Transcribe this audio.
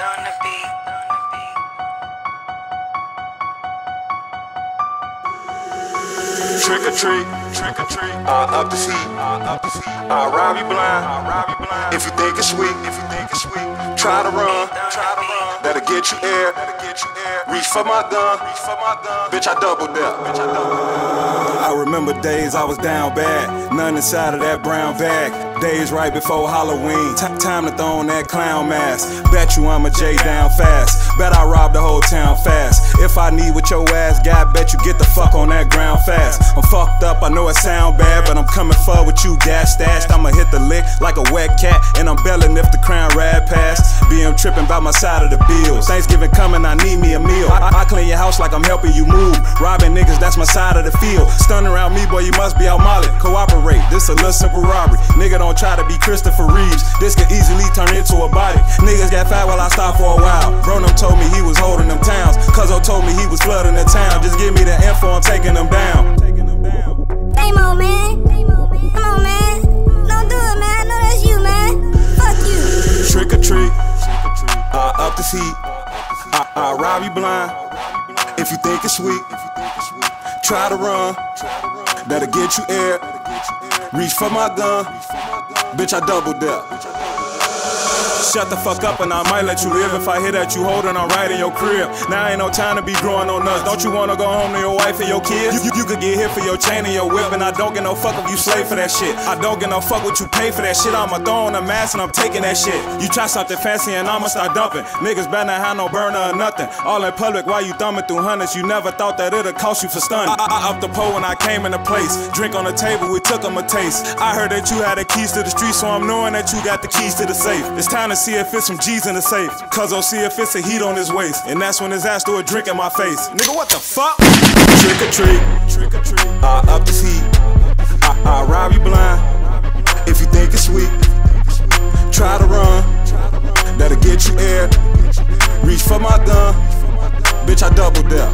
Trick or treat, up the seat, I'll rob you blind. If you think it's sweet, try to run, that'll get you air. Reach for my gun, bitch, I double dip. I remember days I was down bad, none inside of that brown bag. Days right before Halloween, time to throw on that clown mask. Bet you I'm a J down fast, bet I rob the whole town fast. If I need what your ass got, bet you get the fuck on that ground fast. I'm fucked up, I know it sound bad, but I'm coming for what you gas stashed. I'ma hit the lick like a wet cat, and I'm belling if the crown rad pass. BM tripping by my side of the bills. Thanksgiving coming, I need me a meal. I clean your house like I'm helping you move. Robbing niggas, that's my side of the field. Stun around me, boy, you must be out molly. Cooperate, this a little simple robbery. Nigga don't try to be Christopher Reeves, this could easily turn into a body. Niggas got fat while I stopped for a while. Bronum told me he was holding them towns. Cuzzo told me he was flooding the town. Just give me the info, I'm taking them down. Fame on, man. Come on, man. Don't do it, man. I know that's you, man. Fuck you. Trick or treat, up the seat, I'll rob you blind. If you think it's sweet, try to run, that'll get you air. Reach for my gun, bitch, I double dip. Shut the fuck up and I might let you live. If I hear that you holding, I'm right in your crib. Now ain't no time to be growing no nuts. Don't you wanna go home to your wife and your kids? You could get hit for your chain and your whip, and I don't get no fuck if you slave for that shit. I don't get no fuck what you pay for that shit. I'ma throw on a mask and I'm taking that shit. You try something fancy and I'ma start dumping. Niggas better not have no burner or nothing. All in public while you thumbing through hundreds. You never thought that it'd cost you for stunning. I upped the pole when I came into place. Drink on the table, we took them a taste. I heard that you had the keys to the street, so I'm knowing that you got the keys to the safe. It's time to see if it's some G's in the safe. Cuz I'll see if it's a heat on his waist. And that's when his ass threw a drink in my face. Nigga, what the fuck? Trick or treat, up the seat, I'll rob you blind. If you think it's sweet, try to run, that'll get you air. Reach for my gun, bitch, I double dip.